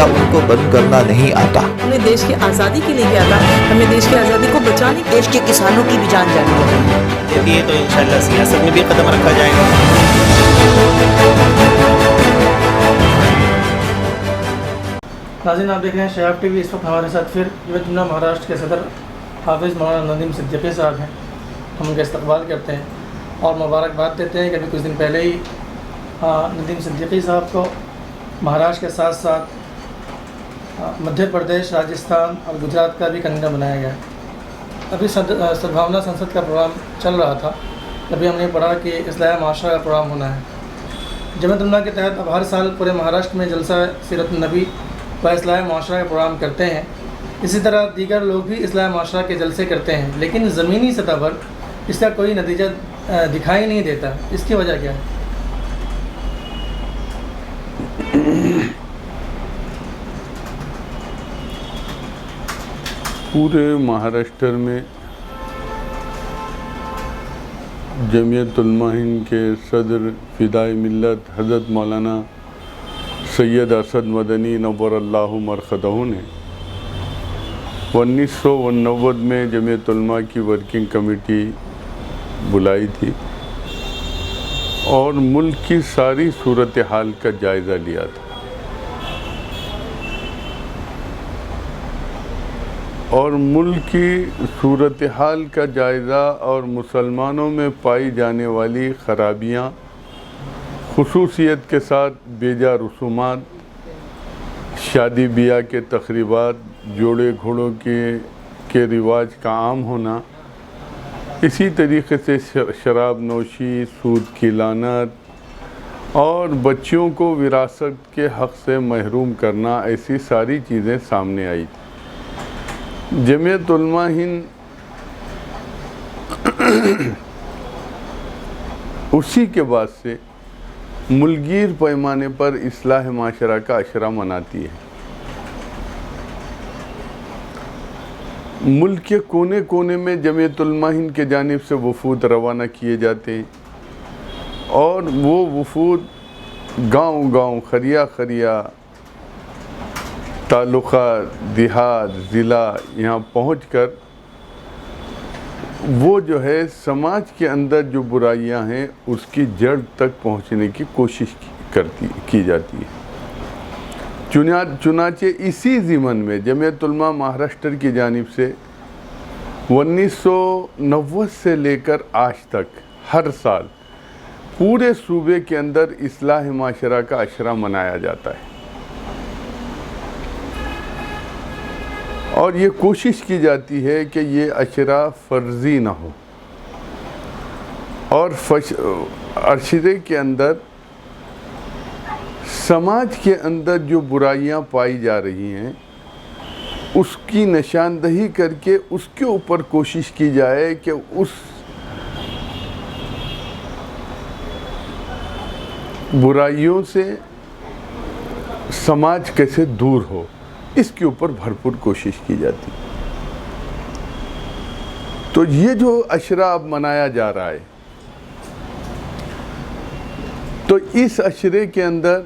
یا ان کو بند کرنا نہیں آتا۔ ہمیں دیش کی آزادی کے لیے کیا تھا، ہمیں دیش کی آزادی کو بچانے، دیش کے کسانوں کی بھی جان جانی ہے۔ یہ تو انشاءاللہ سیاست میں بھی قدم رکھا جائے گا۔ ناظرین، آپ دیکھ رہے ہیں شیاب ٹی وی۔ اس وقت ہمارے ساتھ پھر یووا جمنا مہاراشٹر کے صدر حافظ مولانا ندیم صدیقی صاحب ہیں۔ ہم ان کا استقبال کرتے ہیں اور مبارکباد دیتے ہیں کہ ابھی کچھ دن پہلے ہی ندیم صدیقی صاحب کو مہاراشٹر کے ساتھ ساتھ مدھیہ پردیش، راجستھان اور گجرات کا بھی کنوینر بنایا گیا ہے۔ ابھی سدبھاونا سنسد کا پروگرام چل رہا تھا، ابھی ہم نے پڑھا کہ اصلاح معاشرہ کا پروگرام ہونا ہے۔ جمعیت علماء کے تحت اب ہر سال پورے مہاراشٹر میں جلسہ سیرت النبی و اصلاح معاشرہ کا پروگرام کرتے ہیں۔ اسی طرح دیگر لوگ بھی اصلاح معاشرہ کے جلسے کرتے ہیں، لیکن زمینی سطح پر اس کا کوئی نتیجہ دکھائی نہیں دیتا۔ اس کی وجہ کیا ہے؟ پورے مہاراشٹر میں جمعیت علماء ہند کے صدر فدائے ملت حضرت مولانا سید اسد مدنی نور اللہ مرقدہ نے 1989 میں جمعیت علماء کی ورکنگ کمیٹی بلائی تھی اور ملک کی ساری صورتحال کا جائزہ لیا تھا، اور ملک کی صورتحال کا جائزہ اور مسلمانوں میں پائی جانے والی خرابیاں، خصوصیت کے ساتھ بیجا رسومات، شادی بیاہ کے تقریبات، جوڑے گھوڑوں کے رواج کا عام ہونا، اسی طریقے سے شراب نوشی، سود کی لعنت اور بچیوں کو وراثت کے حق سے محروم کرنا، ایسی ساری چیزیں سامنے آئی۔ جمعیت علماء ہند اسی کے بعد سے ملکگیر پیمانے پر اصلاح معاشرہ کا عشرہ مناتی ہے۔ ملک کے کونے کونے میں جمعیت علماء ہند کے جانب سے وفود روانہ کیے جاتے ہیں، اور وہ وفود گاؤں گاؤں، خریہ خریہ، تعلقہ، دیہات، ضلع یہاں پہنچ کر وہ جو ہے سماج کے اندر جو برائیاں ہیں اس کی جڑ تک پہنچنے کی کوشش کی جاتی ہے۔ چنانچہ اسی ضمن میں جمعیت علماء مہاراشٹر کی جانب سے 1990 سے لے کر آج تک ہر سال پورے صوبے کے اندر اصلاح معاشرہ کا عشرہ منایا جاتا ہے، اور یہ کوشش کی جاتی ہے کہ یہ عشرہ فرضی نہ ہو، اور عشرے کے اندر سماج کے اندر جو برائیاں پائی جا رہی ہیں اس کی نشاندہی کر کے اس کے اوپر کوشش کی جائے کہ اس برائیوں سے سماج کیسے دور ہو، اس کے اوپر بھرپور کوشش کی جاتی۔ تو یہ جو عشرہ اب منایا جا رہا ہے، تو اس عشرے کے اندر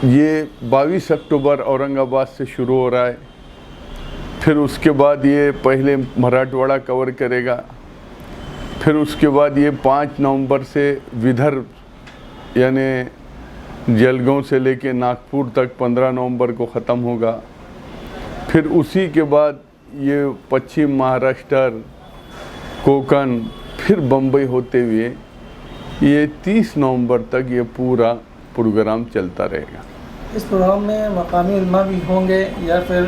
یہ 22 اکتوبر اورنگ آباد سے شروع ہو رہا ہے، پھر اس کے بعد یہ پہلے مراٹھواڑہ کور کرے گا، پھر اس کے بعد یہ 5 نومبر سے ودربھ یعنی جلگاؤں سے لے کے ناگپور تک 15 نومبر کو ختم ہوگا، پھر اسی کے بعد یہ پچھم مہاراشٹر، کوکن، پھر بمبئی ہوتے ہوئے یہ 30 نومبر تک یہ پورا پروگرام چلتا رہے گا۔ اس پروگرام میں مقامی علماء بھی ہوں گے یا پھر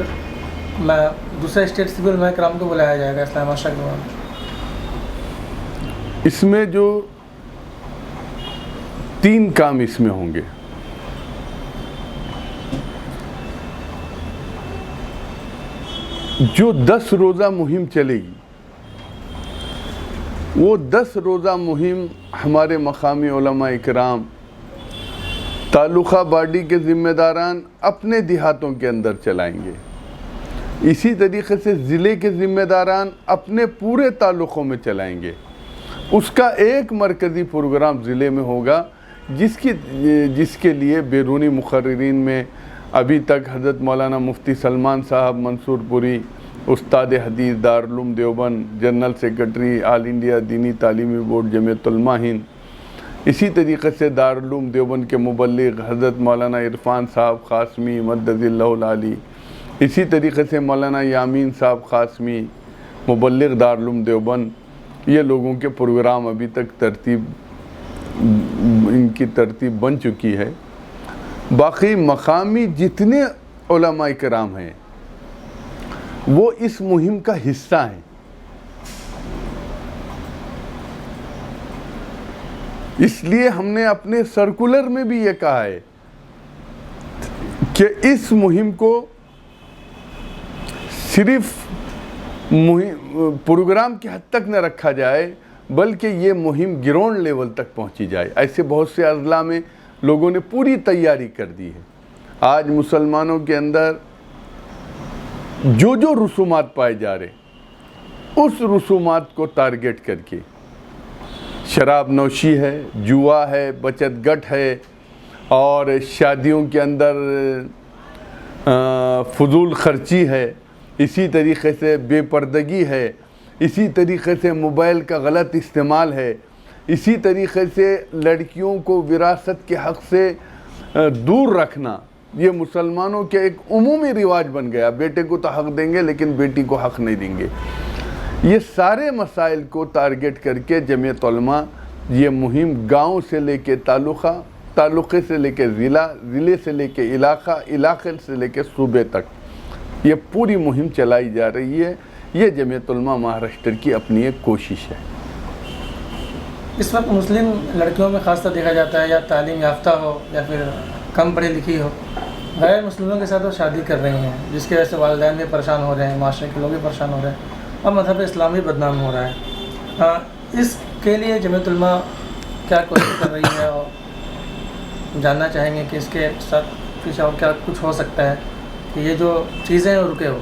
دوسرے اسٹیٹ سے بھی علماء کرام کو بلایا جائے گا اصلاح معاشرہ کے پروگرام؟ اس میں جو 3 کام اس میں ہوں گے۔ جو 10 روزہ مہم چلے گی، وہ 10 روزہ مہم ہمارے مقامی علماء اکرام، تعلقہ باڈی کے ذمہ داران اپنے دیہاتوں کے اندر چلائیں گے، اسی طریقے سے ضلع کے ذمہ داران اپنے پورے تعلقوں میں چلائیں گے۔ اس کا ایک مرکزی پروگرام ضلع میں ہوگا جس کے لیے بیرونی مقررین میں अभी तक हज़रत मौलाना मुफ्ती सलमान साहब मंसूरपुरी, उस्ताद हदीस Darul Deoband, general secretary all India दीनी तालीमी बोर्ड जमीयत उलमा हिंद, इसी तरीक़े से दारुल देवबंद के मुबल्लिग हज़रत मौलाना इरफान साहब क़ासमी मद्दज़िल्लाहुल आली, इसी तरीक़े से मौलाना यामीन साहब क़ासमी मुबल्लिग दारुल देवबंद, ये लोगों के प्रोग्राम अभी तक इनकी तरतीब बन चुकी है। बाकी मकामी जितने उलमाए किराम हैं वो इस मुहिम का हिस्सा हैं। इसलिए हमने अपने सर्कुलर में भी ये कहा है कि इस मुहिम को सिर्फ प्रोग्राम की हद तक न रखा जाए, बल्कि ये मुहिम ग्राउंड लेवल तक पहुंची जाए। ऐसे बहुत से अज़ला में लोगों ने पूरी तैयारी कर दी है। आज मुसलमानों के अंदर जो जो रसूमात पाए जा रहे, उस रसूमात को टारगेट करके शराब नौशी है, जुआ है, बचत गट है, और शादियों के अंदर फजूल खर्ची है, इसी तरीक़े से बेपर्दगी है, इसी तरीक़े से मोबाइल का गलत इस्तेमाल है, इसी तरीक़े से लड़कियों को विरासत के हक़ से दूर रखना, ये मुसलमानों के एक उमूमी रिवाज बन गया। बेटे को तो हक़ देंगे लेकिन बेटी को हक़ नहीं देंगे। ये सारे मसाइल को टारगेट करके जमीयत उलमा ये मुहिम गांव से लेके तालुक़े से लेके ज़िला, ज़िले से लेके इलाक़ा, इलाक़े से लेके सूबे तक ये पूरी मुहिम चलाई जा रही है। ये जमीयत उलमा महाराष्ट्र की अपनी एक कोशिश है। इस वक्त मुस्लिम लड़कियों में ख़ासतर देखा जाता है, या तालीम याफ्ता हो या फिर कम पढ़ी लिखी हो, गैर मुस्लिमों के साथ वो शादी कर रही हैं, जिसकी वजह से वालिदैन भी परेशान हो रहे हैं, माशरे के लोग भी परेशान हो रहे हैं और मज़हब इस्लाम भी बदनाम हो रहा है। इसके लिए जमीयत उलमा क्या कोशिश कर रही है, और जानना चाहेंगे कि इसके साथ पीछे और क्या कुछ हो सकता है कि ये जो चीज़ें रुके हो।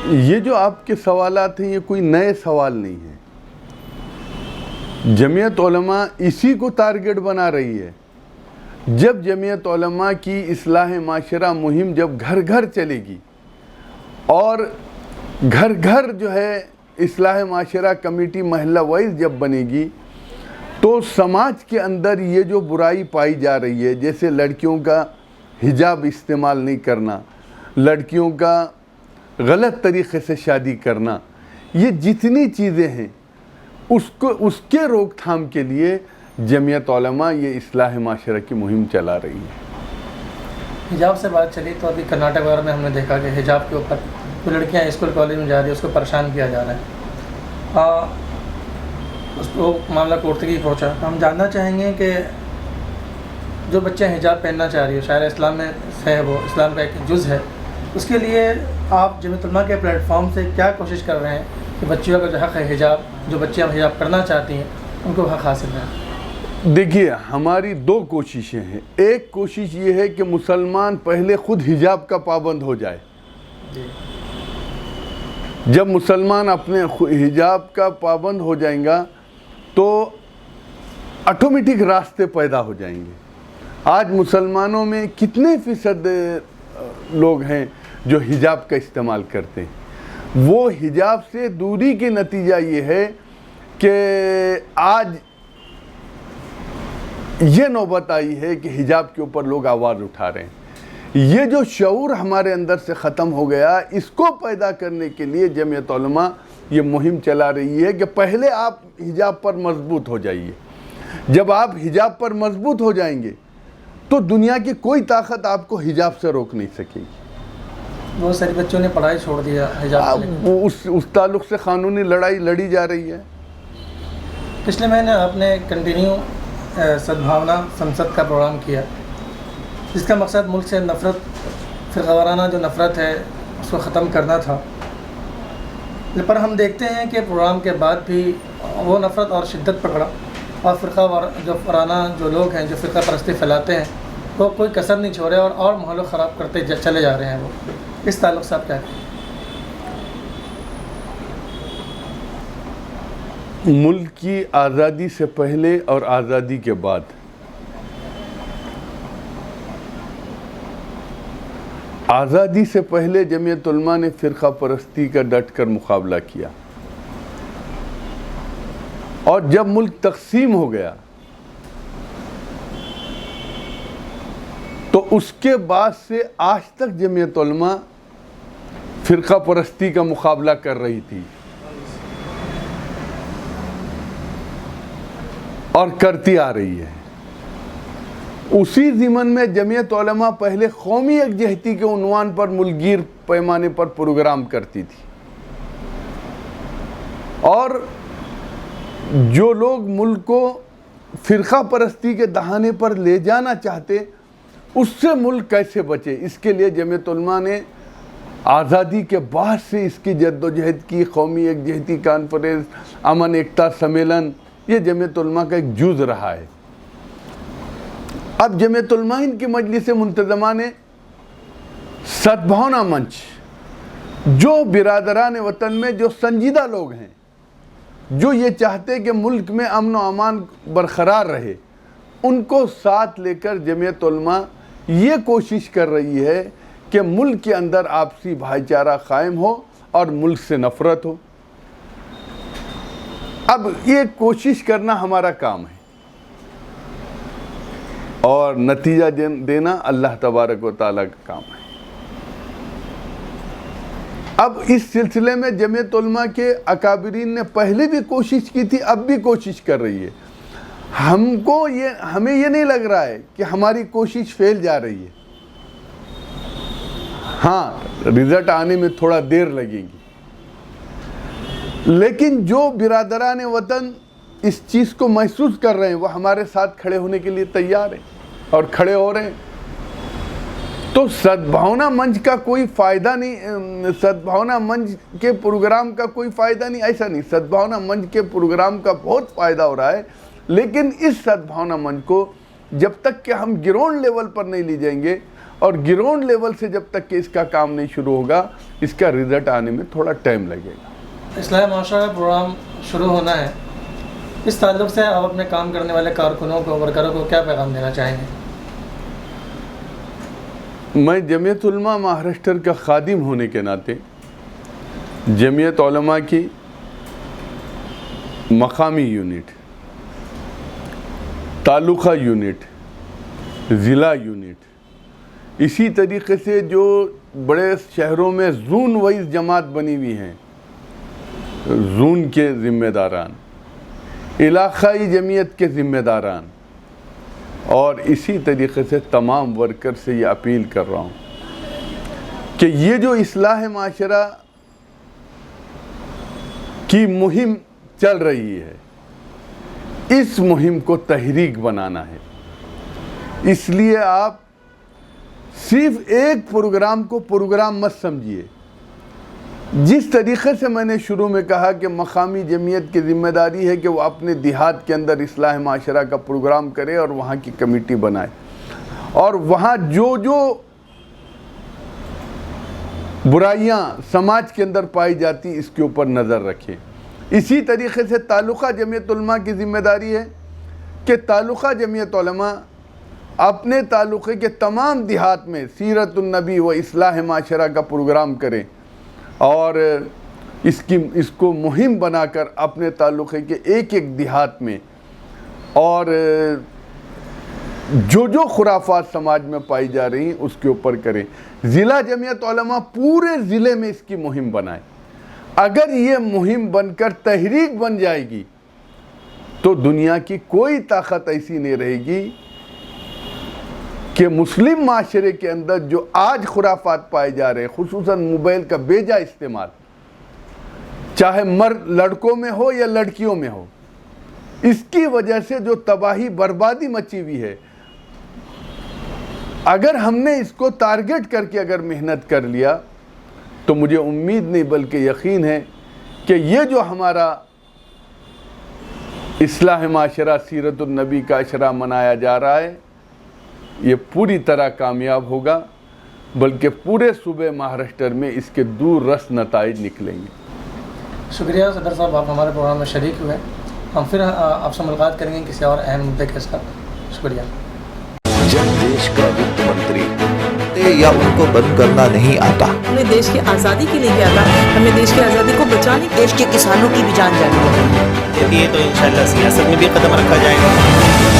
ये जो आपके सवालात हैं ये कोई नए सवाल नहीं है। जमीयत उलमा इसी को टारगेट बना रही है। जब जमीयत उलमा की इस्लाह माशरा मुहिम जब घर घर चलेगी और घर घर जो है इस्लाह माशरा कमेटी महल्ला वाइज जब बनेगी, तो समाज के अंदर ये जो बुराई पाई जा रही है, जैसे लड़कियों का हिजाब इस्तेमाल नहीं करना, लड़कियों का गलत तरीक़े से शादी करना, ये जितनी चीज़ें हैं उसके रोकथाम के लिए जमीयत उलमा ये इस्लाह माशरा की मुहिम चला रही है। हिजाब से बात चली तो अभी कर्नाटक वगैरह में हमने देखा कि हिजाब के ऊपर जो लड़कियां स्कूल कॉलेज में जा रही है उसको परेशान किया जा रहा है, उसको मामला कोर्ट तक ही पहुँचा। हम जानना चाहेंगे कि जो बच्चे हिजाब पहनना चाह रही है, शायर इस्लाम में है, वो इस्लाम का एक जुज़ है, उसके लिए आप जमीयत उलमा के प्लेटफॉर्म से क्या कोशिश कर रहे हैं कि बच्चियों का जो हक़ है हिजाब, जो बच्चियाँ हिजाब करना चाहती हैं उनको हक़ हासिल है? देखिए, हमारी दो कोशिशें हैं। एक कोशिश ये है कि मुसलमान पहले ख़ुद हिजाब का पाबंद हो जाए। जब मुसलमान अपने हिजाब का पाबंद हो जाएगा तो ऑटोमेटिक रास्ते पैदा हो जाएंगे। आज मुसलमानों में कितने फ़ीसद लोग हैं जो हिजाब का इस्तेमाल करते हैं? वो हिजाब से दूरी के नतीजा ये है कि आज ये नौबत आई है कि हिजाब के ऊपर लोग आवाज़ उठा रहे हैं। ये जो शऊर हमारे अंदर से ख़त्म हो गया, इसको पैदा करने के लिए जमीयत उलमा ये मुहिम चला रही है कि पहले आप हिजाब पर मजबूत हो जाइए। जब आप हिजाब पर मजबूत हो जाएंगे तो दुनिया की कोई ताकत आपको हिजाब से रोक नहीं सकेगी। बहुत सारे बच्चों ने पढ़ाई छोड़ दिया हिजाब। उस ताल्लुक़ से क़ानूनी लड़ाई लड़ी जा रही है। पिछले महीने आपने कंटिन्यू सद्भावना संसद का प्रोग्राम किया, जिसका मकसद मुल्क से नफ़रत, फ़िरक़ावाराना जो नफ़रत है उसको ख़त्म करना था। पर हम देखते हैं कि प्रोग्राम के बाद भी वो नफ़रत और शिद्दत पकड़ा, और फ़िरक़ावाराना जो लोग हैं जो फ़िरक़ा परस्ती फैलाते हैं वो कोई कसर नहीं छोड़े और माहौल ख़राब करते चले जा रहे हैं। वो इस ताल्लुक़ से आप क्या कहें? मुल्क की आज़ादी से पहले और आज़ादी के बाद आज़ादी से पहले जमीयत उलमा ने फ़िरक़ा परस्ती का डट कर मुकाबला किया, और जब मुल्क तकसीम हो गया तो उसके बाद से आज तक जमीयत उलमा फ़िरक़ा परस्ती का मुकाबला कर रही थी और करती आ रही है। उसी ज़िमन में जमीयत उलमा पहले कौमी यकजहती के उन्वान पर मुल्कगीर पैमाने पर प्रोग्राम करती थी, और जो लोग मुल्क को फ़िरक़ा परस्ती के दहाने पर ले जाना चाहते उससे मुल्क कैसे बचे, इसके लिए जमीयत उलमा ने आज़ादी के बाद से इसकी जद्दोजहद की। कौमी यकजहती कॉन्फ्रेंस, अमन एकता सम्मेलन, ये जमीयत उलमा का एक जुज़ रहा है। अब जमीयत उलमा हिंद की मजलिस मुंतज़मा ने सद्भावना मंच, जो बिरादरान वतन में जो संजीदा लोग हैं, जो ये चाहते कि मुल्क में अमन व अमान बरकरार रहे, उनको साथ लेकर जमीयत उलमा ये कोशिश कर रही है कि मुल्क के अंदर आपसी भाईचारा कायम हो और मुल्क से नफ़रत हो। अब ये कोशिश करना हमारा काम है और नतीजा देना अल्लाह तबारक व तआला का काम है। अब इस सिलसिले में जमीयत उलमा के अकाबिरीन ने पहले भी कोशिश की थी, अब भी कोशिश कर रही है। हमें ये नहीं लग रहा है कि हमारी कोशिश फेल जा रही है। हाँ, रिजल्ट आने में थोड़ा देर लगेगी, लेकिन जो बिरादरान वतन इस चीज़ को महसूस कर रहे हैं वो हमारे साथ खड़े होने के लिए तैयार हैं और खड़े हो रहे हैं। तो सद्भावना मंच का कोई फ़ायदा नहीं, सद्भावना मंच के प्रोग्राम का कोई फ़ायदा नहीं, ऐसा नहीं। सद्भावना मंच के प्रोग्राम का बहुत फ़ायदा हो रहा है, लेकिन इस सद्भावना मंच को जब तक कि हम ग्राउंड लेवल पर नहीं ले जाएंगे और ग्राउंड लेवल से जब तक कि इसका काम नहीं शुरू होगा, इसका रिज़ल्ट आने में थोड़ा टाइम लगेगा। इस्लाह माशरा का प्रोग्राम शुरू होना है, इस ताल्लुक़ से आप अपने काम करने वाले कारकुनों को, वर्करों को क्या पैगाम देना चाहेंगे? मैं जमीयत उलमा महाराष्ट्र का खादिम होने के नाते जमीयत उलमा की मकामी यूनिट, तालुका यूनिट, ज़िला यूनिट, इसी तरीके से जो बड़े शहरों में ज़ून वाइज जमात बनी हुई हैं, ज़ून के ज़िम्मेदारान, इलाक़ाई जमीयत के ज़िम्मेदारान, और इसी तरीके से तमाम वर्कर से ये अपील कर रहा हूँ कि ये जो इस्लाह माशरा की मुहिम चल रही है, इस मुहिम को तहरीक बनाना है। इसलिए आप सिर्फ एक प्रोग्राम को प्रोग्राम मत समझिए। जिस तरीक़े से मैंने शुरू में कहा कि मकामी जमीयत की ज़िम्मेदारी है कि वो अपने देहात के अंदर इस्लाह माशरा का प्रोग्राम करे और वहाँ की कमेटी बनाए, और वहाँ जो जो बुराइयाँ समाज के अंदर पाई जाती इसके ऊपर नज़र रखें। इसी तरीके से तालुका जमीयत उलमा की ज़िम्मेदारी है कि तालुका जमीयत उलमा अपने तालुक़े के तमाम देहात में सीरतुन नबी व इस्लाह माशरा का प्रोग्राम करें और इसको मुहिम बनाकर अपने तालुक़े के एक एक देहात में और जो जो खुराफात समाज में पाई जा रही हैं उसके ऊपर करें। ज़िला जमीयत उलमा पूरे ज़िले में इसकी मुहिम बनाए। अगर ये मुहिम बनकर तहरीक बन जाएगी तो दुनिया की कोई ताकत ऐसी नहीं रहेगी कि मुस्लिम माशरे के अंदर जो आज खुराफात पाए जा रहे हैं, खुसूसन मोबाइल का बेजा इस्तेमाल, चाहे मर्द लड़कों में हो या लड़कियों में हो, इसकी वजह से जो तबाही बर्बादी मची हुई है, अगर हमने इसको टारगेट करके अगर मेहनत कर लिया तो मुझे उम्मीद नहीं बल्कि यकीन है कि ये जो हमारा इस्लाह माशरा सीरतुन नबी का अशरा मनाया जा रहा है ये पूरी तरह कामयाब होगा, बल्कि पूरे सूबे महाराष्ट्र में इसके दूर रस नताइज निकलेंगे। शुक्रिया सदर साहब, आप हमारे प्रोग्राम में शरीक हुए। हम फिर आपसे मुलाकात करेंगे किसी और अहम मुद्दे के साथ। शुक्रिया। जब देश का वित्त मंत्री या उनको बंद करना नहीं आता। हमने देश की आज़ादी के लिए किया था, हमें देश की आज़ादी को बचाने देश के किसानों की भी जान जाने लगी है। देखिए तो इंशाल्लाह सियासत में भी कदम रखा जाएगा।